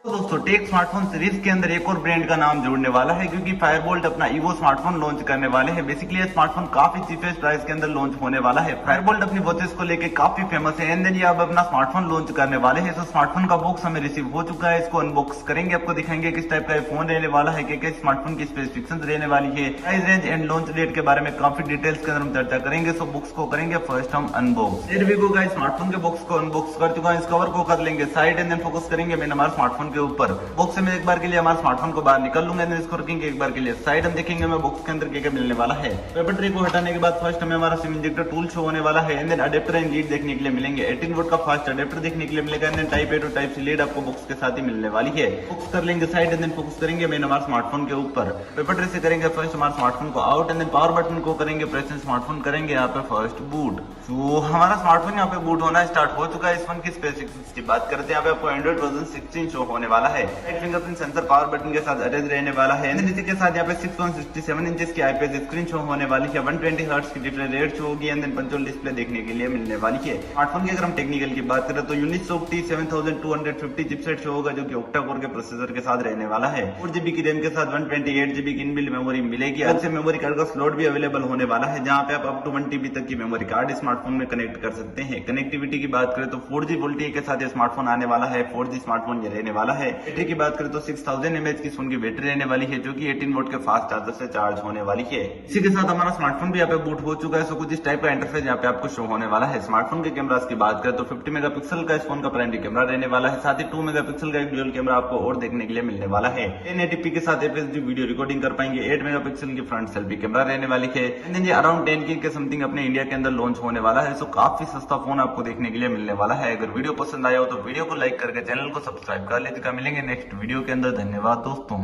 तो दोस्तों take smartphone series के अंदर एक और ब्रांड का नाम जोड़ने वाला है, क्योंकि फायरबोल्ट अपना ईवो स्मार्टफोन लॉन्च करने वाले हैं। बेसिकली ये स्मार्टफोन काफी चीपेस्ट प्राइस के अंदर लॉन्च होने वाला है। फायरबोल्ट अपनी वॉचेस को लेके काफी फेमस है एंड देन ये अब अपना स्मार्टफोन लॉन्च करने वाले हैं। तो स्मार्टफोन का बॉक्स हमें रिसीव हो चुका है, इसको अनबॉक्स करेंगे, आपको दिखाएंगे किस टाइप का ये फोन रहने वाला है, क्या स्मार्टफोन की स्पेसिफिकेशन रहने वाली है, price range and launch date के बारे में काफी डिटेल्स के अंदर हम चर्चा करेंगे। सो बुक्स को करेंगे फर्स्ट हम unbox. There we go guys, smartphone के बॉक्स को अनबॉक्स कर चुका है, इस कवर को कर लेंगे साइड एंड देन फोकस करेंगे मैंने हमारे स्मार्टफोन के ऊपर। बॉक्स से मैं एक बार के लिए हमारे स्मार्टफोन को बाहर निकाल लूंगा, इसको रखेंगे एक बार के लिए साइड। हम देखेंगे मैं बॉक्स के अंदर क्या मिलने वाला है। पेपर ट्रे को हटाने के बाद फर्स्ट हमें हमारा सिम इंजेक्टर टूल शो होने वाला है and then adapter and lead देखने के लिए मिलेंगे। 18 वोल्ट का फास्ट अडेप्टर देखने के लिए मिलेगा and then type A to type C lead आपको बॉक्स के साथ ही मिलने वाली है। बॉक्स कर लेंगे साइड एंड देन फोकस करेंगे मैंने हमारे स्मार्टफोन के ऊपर। पेपर ट्रे से करेंगे फर्स्ट हमारे स्मार्टफोन को out and then power button को करेंगे प्रेस, स्मार्टफोन करेंगे यहाँ पे फर्स्ट बूट। तो हमारा स्मार्टफोन यहाँ पे बूट होना स्टार्ट हो चुका है। इस फोन की स्पेसिफिकेशंस की बात करते हैं, यहाँ पे आपको एंड्रॉइड वर्जन 16 शो होने वाला है। फिंगरप्रिंट सेंसर पावर बटन के साथ अटैच रहने वाला है। इसी के साथ यहाँ पे 6.67 इंचेस की आईपीएस स्क्रीन शो होने वाली है। 120 हर्ट्ज की रिफ्रेश रेट शो होगी एंड देन पंचोल डिस्प्ले देखने के लिए मिलने वाली है। स्मार्टफोन की अगर हम टेक्निकल की बात करें तो यूनिट ऑप्टी 7250 चिपसेट शो होगा, जो कि ऑक्टा कोर के प्रोसेसर के साथ रहने वाला है। 4GB की रैम के साथ 128GB की इनबिल्ट मेमोरी मिलेगी। अलग से मेमोरी कार्ड का स्लॉट भी अवेलेबल होने वाला है, जहां पे आप अप टू 1TB तक की मेमोरी कार्ड स्मार्टफोन में कनेक्ट कर सकते हैं। कनेक्टिविटी की बात करें तो 4G वोल्टेज के साथ ये स्मार्टफोन आने वाला है। 4G स्मार्टफोन ये रहने वाला है। बैटरी की बात करें तो 6000 mAh की फोन की बैटरी रहने वाली है, जो कि 18 वोल्ट के फास्ट चार्जर से चार्ज होने वाली है। इसी के साथ हमारा स्मार्टफोन भी यहाँ पे बूट हो चुका है। सो कुछ इस टाइप का इंटरफेस यहाँ पे आपको शो होने वाला है। स्मार्टफोन के कैमरास की बात करें तो 50 मेगापिक्सल का इस फोन का प्राइमरी कैमरा रहने वाला है, साथ ही 2 मेगापिक्सल का एक ड्यूल कैमरा आपको और देखने के लिए मिलने वाला है। 1080p के साथ FHD वीडियो रिकॉर्डिंग कर पाएंगे। 8 मेगापिक्सल की फ्रंट सेल्फी कैमरा रहने वाली है। ये अराउंड 10K के समथिंग अपने इंडिया के अंदर लॉन्च होने वाला है। सो काफी सस्ता फोन आपको देखने के लिए मिलने वाला है। अगर वीडियो पसंद आया हो तो वीडियो को लाइक करके चैनल को सब्सक्राइब कर लीजिएगा। मिलेंगे नेक्स्ट वीडियो के अंदर। धन्यवाद दोस्तों।